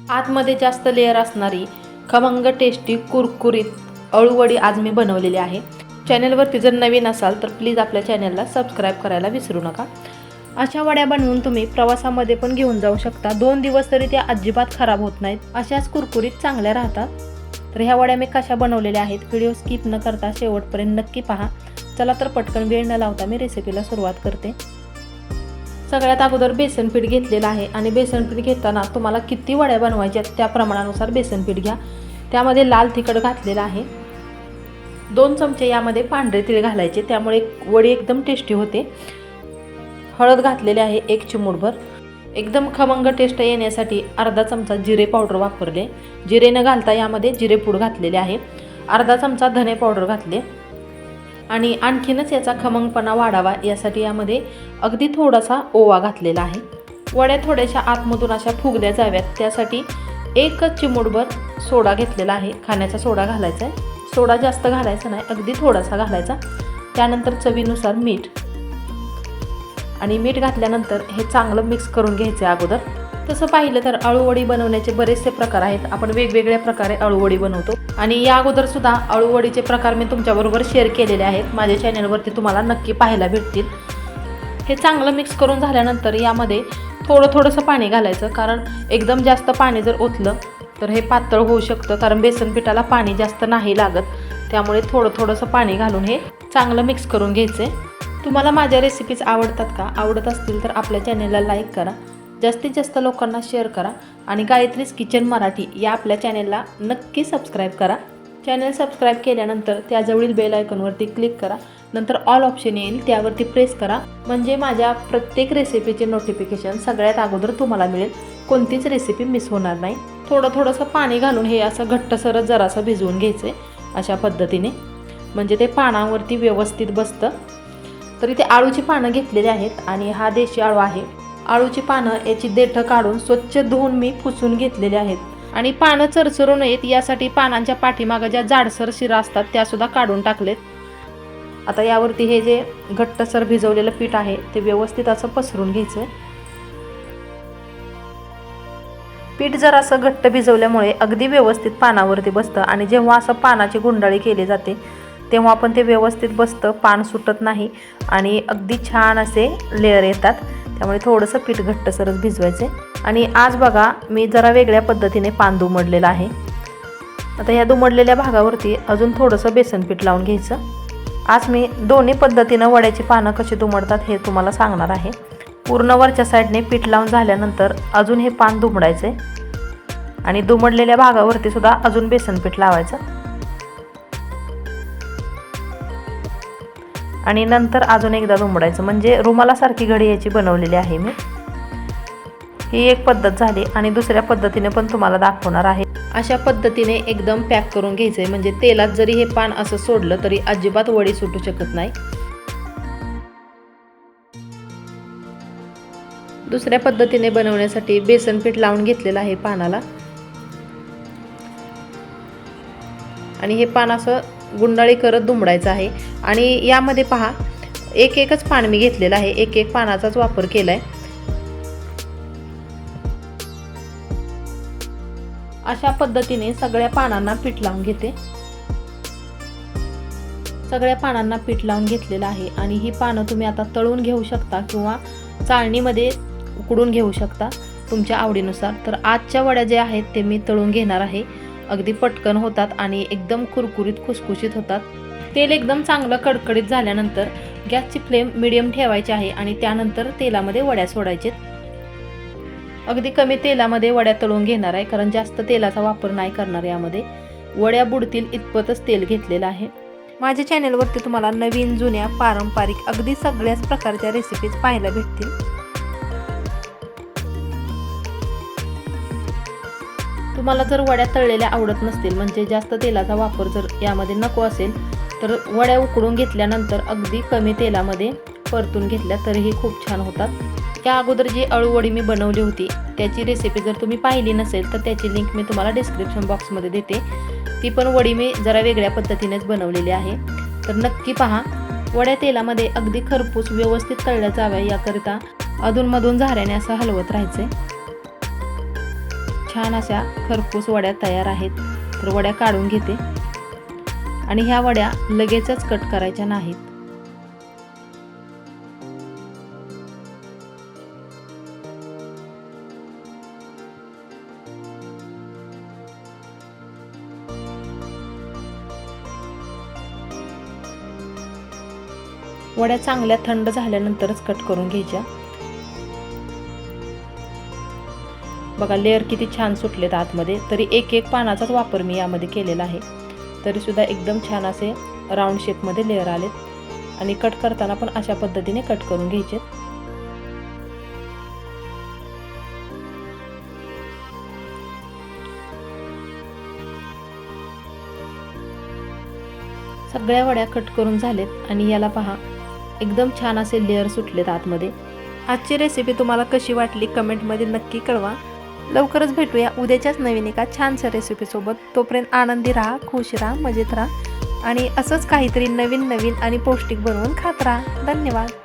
आतमध्ये जास्त लेअर असणारी खमंग टेस्टी कुरकुरीत अळूवडी आज मी बनवलेली आहे। चॅनलवरती जर नवीन असाल तर प्लीज आपल्या चॅनलला सबस्क्राईब करायला विसरू नका। अशा वड्या बनवून तुम्ही प्रवासामध्ये पण घेऊन जाऊ शकता। 2 दिवस तरी त्या अजिबात खराब होत नाहीत, अशाच कुरकुरीत चांगल्या राहतात। तर ह्या वड्या मी कशा बनवलेल्या आहेत व्हिडिओ स्किप न करता शेवटपर्यंत नक्की पहा। चला तर पटकन वेळ न लावता मी रेसिपीला सुरुवात करते। सगळ्यात अगोदर बेसन पीठ घेतलेलं आहे आणि बेसन पीठ घेताना तुम्हाला किती वड्या बनवायच्या त्या प्रमाणानुसार बेसन पीठ घ्या। त्यामध्ये लाल तिखट घातलेलं आहे, 2 चमचे यामध्ये पांढरे तीळ घालायचे, त्यामुळे वडी एकदम टेस्टी होते। हळद घातलेले आहे 1 चिमूटभर। एकदम खमंग टेस्ट येण्यासाठी अर्धा चमचा जिरे पावडर वापरले, जिरे न घालता यामध्ये जिरे पूड घातलेले आहे। अर्धा चमचा धने पावडर घातले आणि आणखीनच याचा खमंगपणा वाढावा यासाठी यामध्ये अगदी थोडासा ओवा घातलेला आहे। वड्या थोड्याशा आतमधून अशा फुगल्या जाव्यात त्यासाठी 1 चिमूटभर सोडा घेतलेला आहे, खाण्याचा सोडा घालायचा आहे। सोडा जास्त घालायचा नाही, अगदी थोडासा घालायचा। त्यानंतर चवीनुसार मीठ आणि मीठ घातल्यानंतर हे चांगलं मिक्स करून घ्यायचे अगोदर। तसं पाहिलं तर अळूवडी बनवण्याचे बरेचसे प्रकार आहेत, आपण वेगवेगळ्या प्रकारे अळूवडी बनवतो आणि या अगोदर सुद्धा अळूवडीचे प्रकार मी तुमच्याबरोबर शेअर केलेले आहेत, माझ्या चॅनलवरती तुम्हाला नक्की पाहायला भेटतील। हे चांगलं मिक्स करून झाल्यानंतर यामध्ये थोडंसं पाणी घालायचं, कारण एकदम जास्त पाणी जर ओतलं तर हे पातळ होऊ शकतं, कारण बेसन पिठाला पाणी जास्त नाही लागत। त्यामुळे थोडंसं पाणी घालून हे चांगलं मिक्स करून घ्यायचे। तुम्हाला माझ्या रेसिपीज आवडतात का? आवडत असतील तर आपल्या चॅनलला लाईक करा, जास्तीत जास्त लोकांना शेअर करा आणि गायत्रीज किचन मराठी या आपल्या चॅनलला नक्की सबस्क्राईब करा। चॅनल सबस्क्राईब केल्यानंतर त्याजवळील बेल आयकॉनवरती क्लिक करा, नंतर ऑल ऑप्शन येईल त्यावरती प्रेस करा, म्हणजे माझ्या प्रत्येक रेसिपीचे नोटिफिकेशन सगळ्यात अगोदर तुम्हाला मिळेल, कोणतीच रेसिपी मिस होणार नाही। थोडंसं पाणी घालून हे असं घट्टसर जरासं भिजवून घ्यायचे अशा पद्धतीने, म्हणजे ते पानावरती व्यवस्थित बसतं। तर इथे आळूची पानं घेतलेली आहेत आणि हा देशी आळू आहे। आळूची पानं याची देठं काढून स्वच्छ धुवून मी पुसून घेतलेले आहेत आणि पानं चरचरू नयेत यासाठी पानांच्या पाठीमागं ज्या जाडसर शिरा असतात त्या सुद्धा काढून टाकलेत। आता यावरती हे जे घट्टसर भिजवलेलं पीठ आहे ते व्यवस्थित असं पसरून घ्यायचं। पीठ जर असं घट्ट भिजवल्यामुळे अगदी व्यवस्थित पानावरती बसतं आणि जेव्हा असं पानाची गुंडाळी केली जाते तेव्हा पण ते व्यवस्थित बसतं, पान सुटत नाही आणि अगदी छान असे लेअर येतात। त्यामुळे थोडंसं पीठ घट्टसरच भिजवायचे। आणि आज बघा मी जरा वेगळ्या पद्धतीने पान दुमडलेलं आहे। आता या दुमडलेल्या भागावरती अजून थोडंसं बेसन पीठ लावून घ्यायचं। आज मी दोन्ही पद्धतीनं वड्याची पानं कशी दुमडतात हे तुम्हाला सांगणार आहे। पूर्ण वरच्या साईडने पीठ लावून झाल्यानंतर अजून हे पान दुमडायचे आणि दुमडलेल्या भागावरती सुद्धा अजून बेसन पीठ लावायचं आणि नंतर अजून एकदा दुमडायचं, म्हणजे रुमालासारखी घडी याची बनवलेली आहे मी। ही एक पद्धत झाली आणि दुसऱ्या पद्धतीने पण तुम्हाला दाखवणार आहे। अशा पद्धतीने एकदम पॅक करून घ्यायचे, म्हणजे तेलात जरी हे पान असं सोडलं तरी अजिबात वडी सुटू शकत नाही। दुसऱ्या पद्धतीने बनवण्यासाठी बेसन पीठ लावून घेतलेलं आहे पानाला आणि हे पान असं गुंडाळी करत दुमडायचं आहे। आणि यामध्ये पहा एकच पान मी घेतलेलं आहे, एक पानाचाच वापर केलाय। अशा पद्धतीने सगळ्या पानांना पीठ लावून घेते। सगळ्या पानांना पीठ लावून घेतलेलं आहे आणि ही पानं तुम्ही आता तळून घेऊ शकता किंवा चाळणीमध्ये उकडून घेऊ शकता तुमच्या आवडीनुसार। तर आजच्या वड्या जे आहेत ते मी तळून घेणार आहे, अगदी पटकन होतात आणि एकदम कुरकुरीत खुसखुशीत होतात। तेल एकदम चांगलं कडकडीत झाल्यानंतर गॅसची फ्लेम मीडियम ठेवायची आहे आणि त्यानंतर तेलामध्ये वड्या सोडायचे। अगदी कमी तेलामध्ये वड्या तळून घेणार आहे, कारण जास्त तेलाचा वापर नाही करणार यामध्ये, वड्या बुडतील इतपतच तेल घेतलेलं आहे। माझ्या चॅनलवरती तुम्हाला नवीन जुन्या पारंपरिक अगदी सगळ्याच प्रकारच्या रेसिपीज पाहायला भेटतील। तुम्हाला जर वड्या तळलेल्या आवडत नसतील, म्हणजे जास्त तेलाचा वापर जर यामध्ये नको असेल, तर वड्या उकडून घेतल्यानंतर अगदी कमी तेलामध्ये परतून घेतल्या तरीही खूप छान होतात। त्या अगोदर जी अळूवडी मी बनवली होती त्याची रेसिपी जर तुम्ही पाहिली नसेल तर त्याची लिंक मी तुम्हाला डिस्क्रिप्शन बॉक्समध्ये देते। ती पण वडी मी जरा वेगळ्या पद्धतीनेच बनवलेली आहे, तर नक्की पहा। वड्या तेलामध्ये अगदी खरपूस व्यवस्थित तळल्या जाव्या याकरिता अधूनमधून झाऱ्याने असं हलवत राहायचे। छान अशा खरपूस वड्या तयार आहेत. तर वड्या काढून घेते आणि ह्या वड्या लगेचच कट करायच्या नाहीत. वड्या चांगल्या थंड झाल्यानंतरच कट करून घ्यायच्या. बघा लेअर किती छान सुटलेत आतमध्ये. तरी एक पानाचाच वापर मी यामध्ये केलेला आहे. तरी सुद्धा एकदम छान असे राऊंड शेपमध्ये लेअर आलेत आणि कट करताना पण अशा पद्धतीने कट करून घ्यायचे. सगळ्या वड्या कट करून झालेत आणि याला पहा एकदम छान असे लेअर सुटलेत आतमध्ये. आजची रेसिपी तुम्हाला कशी वाटली कमेंटमध्ये नक्की कळवा. लवकरच भेटूया उद्याच्याच नवीन एका छानशा रेसिपीसोबत. तोपर्यंत आनंदी राहा, खुश राहा, मजेत राहा आणि असंच काहीतरी नवीन आणि पौष्टिक बनवून खात राहा. धन्यवाद.